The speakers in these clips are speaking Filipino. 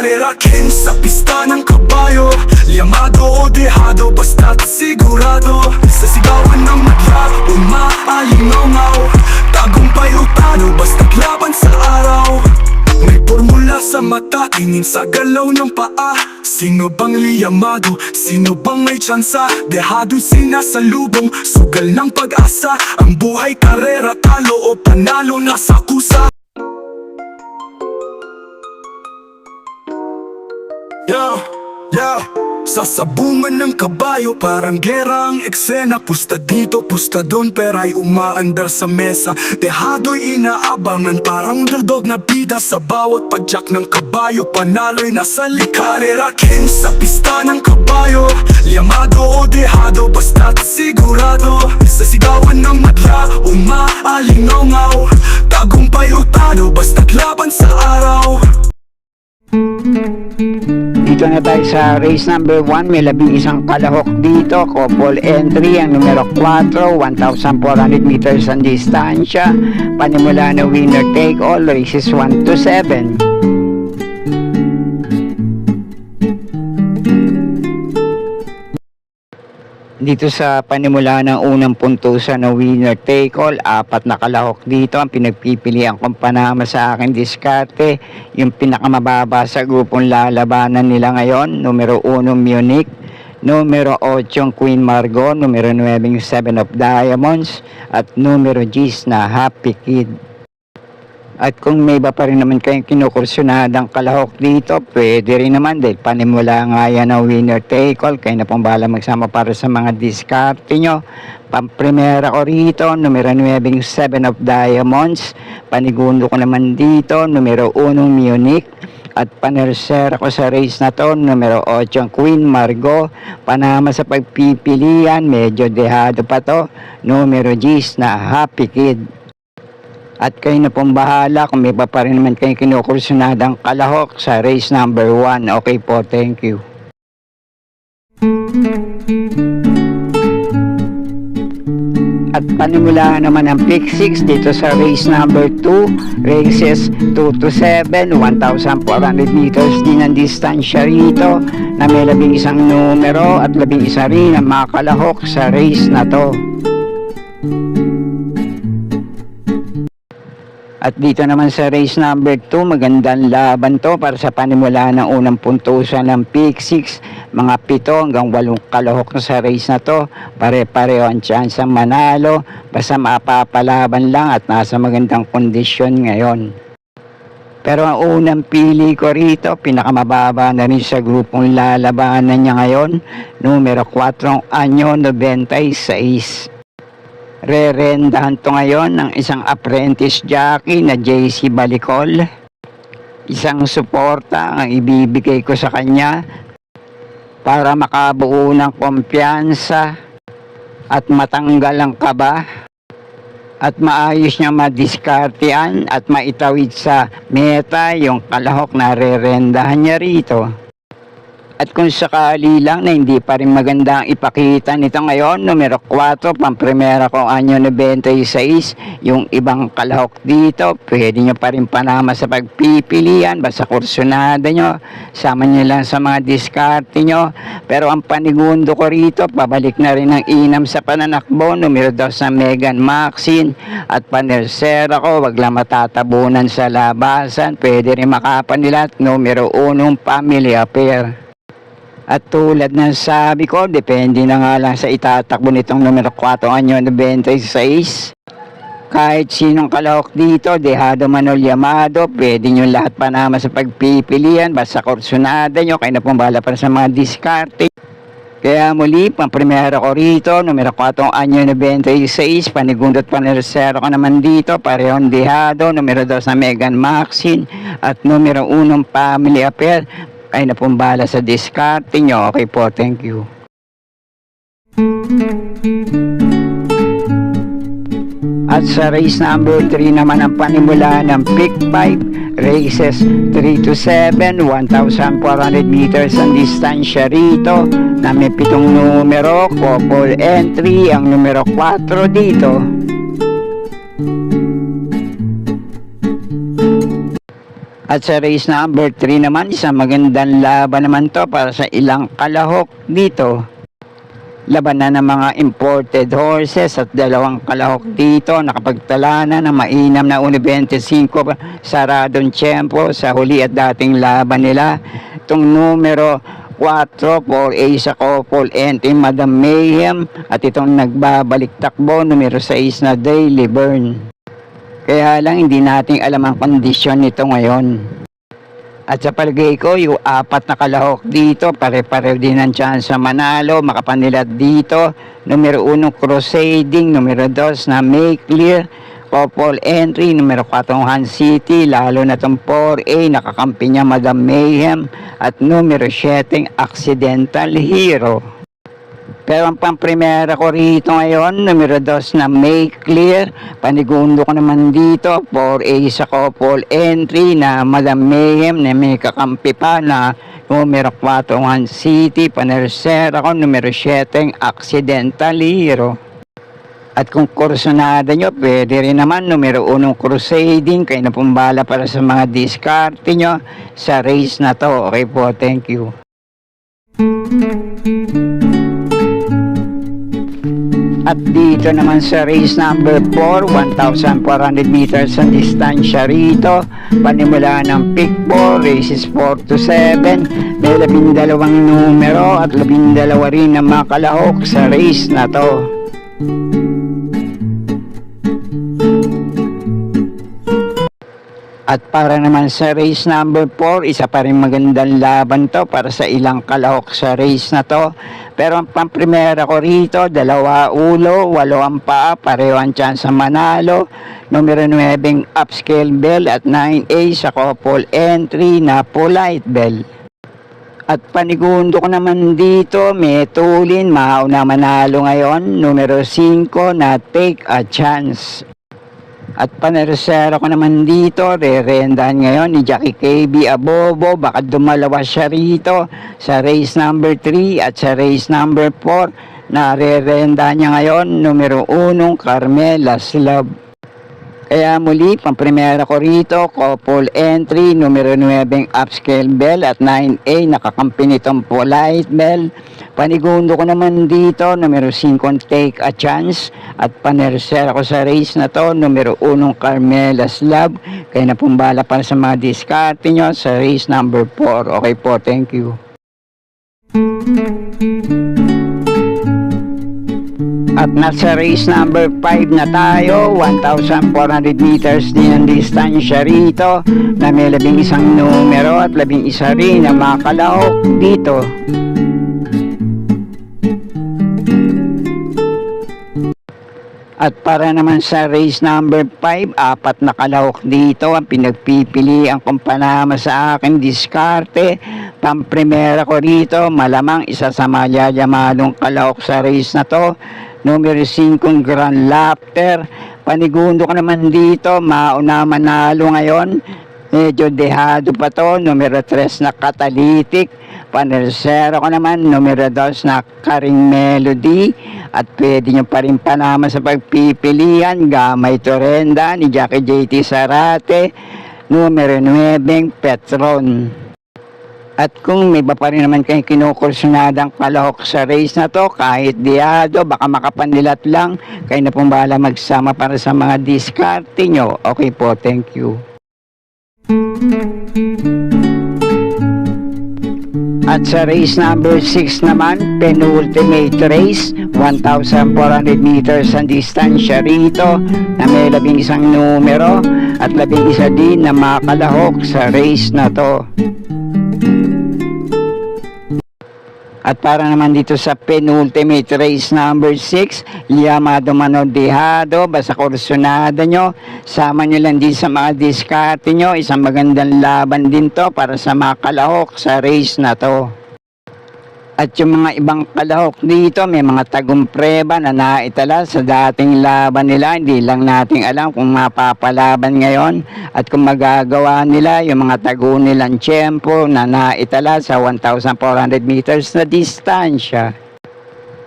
karerakin sa pista ng kabayo. Liyamado o dehado, basta't sigurado. Sa sigawan ng madla, umaalingaw-ngaw. Tagumpay o talo, basta't laban sa araw. May formula sa mata, tingin sa galaw ng paa. Sino bang liyamado? Sino bang may tsansa? Dehado'y sinasalubong, sugal ng pag-asa. Ang buhay, karera, talo o panalo, nasa kusa. Sa sabungan ng kabayo, parang gera ang eksena. Pusta dito, pusta doon, pera'y umaandar sa mesa. Dehado'y inaabangan, parang underdog na bida. Sa bawat padyak ng kabayo, panalo'y nasa likarerakin sa pista ng kabayo. Liyamado o dehado, basta't sigurado. Sa sigawan ng madla, umaalingaw-ngaw. Tagumpay o talo, basta't laban sa araw. Dito na tayo sa race number 1. May labing-isang kalahok dito. Couple entry ang numero 4, 1,400 meters ang distansya. Panimula na winner take all, races 1 to 7. Dito sa panimula ng unang puntusan na winner take all, 4 na kalahok dito. Ang pinagpipilian kong panama sa akin diskarte, yung pinakamababa sa grupong lalabanan nila ngayon. Numero 1 Munich, numero 8 Queen Margot, numero 9 7 of Diamonds, at numero 10 na Happy Kid. At kung may iba pa rin naman kayong kinukursunadang kalahok dito, pwede rin naman dahil panimula nga yan na winner take all. Kayo na pong bahala magsama para sa mga diskarte nyo. Pamprimera ko rito, numero 9 7 of Diamonds. Panigundo ko naman dito, numero 1 Munich. At panersera ko sa race na to, numero 8 Queen Margot. Panama sa pagpipilian, medyo dehado pa to, numero 10 na Happy Kid. At kayo na pong bahala kung may pa rin naman kayong kinukursunadang kalahok sa race number 1. Okay po, thank you. At panimula naman ang pick 6 dito sa race number 2. Races 2 to 7, 1,400 meters din ang distansya rito, na may labing-isang numero at labing-isa rin ang mga kalahok sa race na to. At dito naman sa race number 2, magandang laban to para sa panimula ng unang puntusan ng pick 6. Mga 7 hanggang 8 kalahok na sa race na to. Pare-pareho ang chance ang manalo, basta mapapalaban lang at nasa magandang kondisyon ngayon. Pero ang unang pili ko rito, pinakamababa na rin sa grupong lalabanan niya ngayon, numero 4 Anyo 96. Rerendahan to ngayon ng isang apprentice jockey na JC Balicol. Isang suporta ang ibibigay ko sa kanya para makabuo ng kumpiyansa at matanggal ang kaba at maayos niya madiskartean at maitawid sa meta yung kalahok na rerendahan niya rito. At kung sakali lang na hindi pa rin maganda ang ipakita nito ngayon, numero 4, pamprimera ko Anyo 96, yung ibang kalahok dito, pwede nyo pa rin panama sa pagpipilian, basta kursunada nyo, sama nyo lang sa mga diskarte nyo. Pero ang panigundo ko rito, pabalik na rin ang inam sa pananakbo, numero 2 sa Megan Maxine, at panersera ko, wag lang matatabunan sa labasan, pwede rin makapanilat, numero 1 Family Affair. At tulad ng sabi ko, depende na nga lang sa itatakbo nitong numero 4 Anyo 96. Kahit sinong kalahok dito, dehado man o liyamado, pwede nyo lahat panama sa pagpipilian, basta kursunada nyo, kayo na pong bahala para sa mga diskarte. Kaya muli, pamprimera ko rito, numero 4 Anyo 96, panigundo at panersero ko naman dito, parehong dehado, numero 2 sa Megan Maxine, at numero 1 Family Affair. Ay na pong bahala sa diskarte nyo. Okay po, thank you. At sa race number 3 naman ang panimula ng pick 5, races 3 to 7, 1,400 meters ang distansya rito, na may 7 numero, couple entry ang numero 4 dito. At sa race number 3 naman, isang magandang laban naman to para sa ilang kalahok dito. Laban na ng mga imported horses at dalawang kalahok dito nakapagtala na ng mainam na 1.25 saradong tiyempo sa huli at dating laban nila. Itong numero 4 for A sa couple entry Madam Mayhem at itong nagbabalik takbo numero 6 na Daily Burn. Kaya lang hindi nating alam ang kondisyon nito ngayon. At sa palagay ko, yung 4 na kalahok dito, pare-pareho din ang chance sa manalo, makapanilat dito. Numero 1, Crusading. Numero 2 na Make Clear. Couple entry. Numero 4, Han City. Lalo na itong 4A, nakakampi niya Madam Mayhem. At numero 7, Accidental Hero. Pero ang pamprimera ko rito ngayon, numero 2 na Make Clear. Panigundo ko naman dito, 4A sa couple entry na Madam Mayhem na may kakampi pa na numero 4 Han City. Panersera ko, numero 7 Accidental Hero. At kung kursonada nyo, pwede rin naman numero 1 Crusading. Kayo na pumbala para sa mga diskarte nyo sa race na to. Okay po, thank you. At dito naman sa race number 4, 1,400 meters ang distansya rito. Panimula ng pick 4, races 4 to 7. May 12 numero at 12 rin na mga kalahok sa race na to. At para naman sa race number 4, isa pa rin magandang laban to para sa ilang kalahok sa race na to. Pero ang pamprimera ko rito, 2 ulo, 8 ang paa, pareho ang chance sa manalo. Numero 9 Upscale Bell at 9A sa couple entry na Polite Bell. At panigundo ko naman dito, may tulin, mauna manalo ngayon. Numero 5 na Take a Chance. At panersero ko naman dito, re-rendahan ngayon ni Jackie KB Abobo, baka dumalawa siya rito sa race number 3 at sa race number 4 na re-rendahan niya ngayon, numero 1 Carmela's Love. Kaya muli, pamprimera ko rito, couple entry, numero 9 Upscale Bell at 9A, nakakampi nitong Polite Bell. Panigundo ko naman dito, numero 5 Take a Chance at panersera ko sa race na to, numero 1 Carmela's Love. Kaya na pumbala para sa mga diskarte nyo sa race number 4. Okay po, thank you. At nasa race number 5 na tayo, 1,400 meters din ang distansya rito na may 11 numero at 11 rin ang mga kalahok dito. At para naman sa race number 5, 4 na kalahok dito ang pinagpipilian kong panama sa akin diskarte. Pamprimera ko rito, malamang isa sa malyayamadong kalahok sa race na to, numero 5 Grand Laughter. Panigundo ko naman dito, mauna manalo ngayon. Medyo dehado pa to, numero 3 na Catalytic. Panersero ko naman, numero 2 na Karing Melody. At pwede nyo pa rin panama sa pagpipilian, Gamay Torrenda ni Jackie JT Sarate, numero 9 Petron. At kung may iba pa rin naman kayong kinukursunadang kalahok sa race na to, kahit diado, baka makapanilat lang, kayo na pong bahala magsama para sa mga diskarte nyo. Okay po, thank you. At sa race number 6 naman, penultimate race, 1,400 meters ang distansya rito na may 11 numero at 11 din na mga kalahok sa race na to. At para naman dito sa penultimate race number 6, Llamado Manodihado, basta kursunada nyo, sama nyo lang din sa mga diskarte nyo, isang magandang laban din to para sa mga kalahok sa race na to. At yung mga ibang kalahok dito, may mga tagumpreba na naitala sa dating laban nila. Hindi lang natin alam kung mapapalaban ngayon at kung magagawa nila yung mga tago nilang tiyempo na naitala sa 1,400 meters na distansya.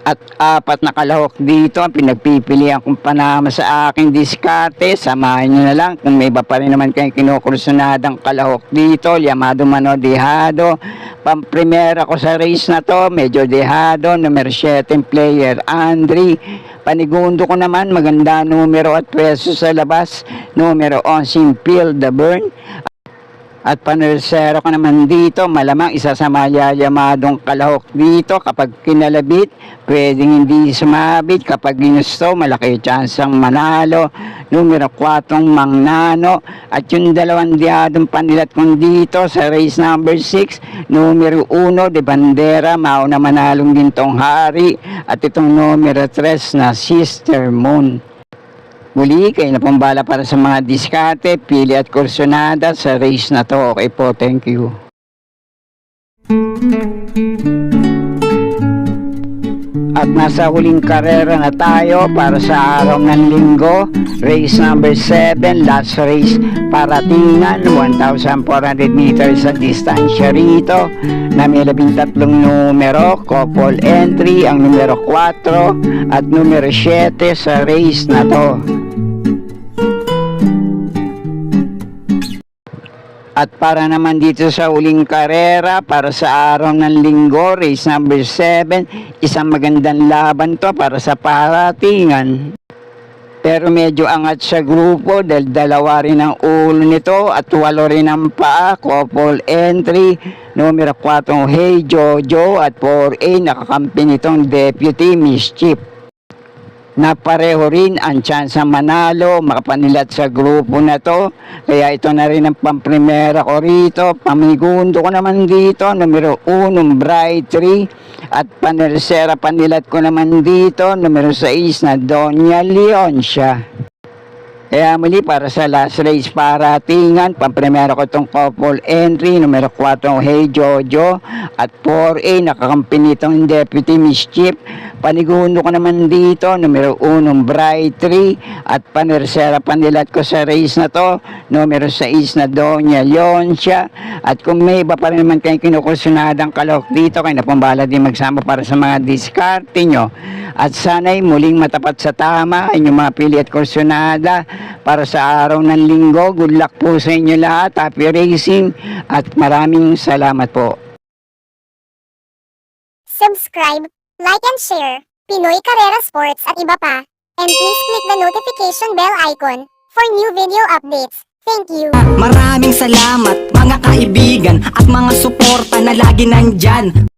At 4 na kalahok dito ang pinagpipilian kong panama sa aking diskarte. Samahan nyo na lang kung may iba pa rin naman kayong kinukursunadang kalahok dito. Llamado man o dehado. Pamprimera ko sa race na to, medyo dehado. Numero 7 player Andre. Panigundo ko naman maganda numero at pwesto sa labas. Numero 11 Phil the Burn. At panersero ko naman dito, malamang isa sa mayayamadong kalahok dito. Kapag kinalabit, pwedeng hindi sumabit. Kapag ginusto, malaki chance ang manalo. Numero 4 Mangnano. At yung 2 diyadong panilat kong dito sa race number 6, numero 1 De Bandera, mauna manalong gintong hari. At itong numero 3 na Sister Moon. Muli, kayo na pong bala para sa mga diskarte, pili at kursonada sa race na to. Okay po, thank you. At nasa huling karera na tayo para sa araw ng linggo. Race number 7, last race para tingnan, 1,400 meters sa distansya rito. Na may 13 numero, couple entry, ang numero 4 at numero 7 sa race na to. At para naman dito sa uling karera, para sa araw ng linggo, race number 7, isang magandang laban to para sa paratingan. Pero medyo angat sa grupo dahil 2 rin ang ulo nito at 8 rin ang paa, couple entry, numero 4 Hey Jojo at 4A nakakampi nitong Deputy Mischief. Na pareho rin ang chance manalo, makapanilat sa grupo na to. Kaya ito na rin ang pamprimera ko rito. Pamigundo ko naman dito, numero 1, Bright 3. At panersera panilat ko naman dito, numero 6 na Doña Leoncia. Kaya muli para sa last race paratingan, pamprimera ko itong couple entry, numero 4 Hey Jojo at 4A nakakampi nitong Deputy Mischief. Panigundo ko naman dito, numero 1 Bright 3 at panersera panilat ko sa race na to, numero 6 na Doña Leoncia. At kung may iba pa rin naman kayong kinukursunadang kalahok dito, kayo na pong bahala din magsama para sa mga diskarte nyo. At sana'y muling matapat sa tama inyong mga pili at kursunada para sa araw ng linggo. Good luck po sa inyo lahat. Happy racing at maraming salamat po. Subscribe, like and share Pinoy Carrera Sports at iba pa. And please click the notification bell icon for new video updates. Thank you. Maraming salamat mga kaibigan at mga suporta na lagi nandyan.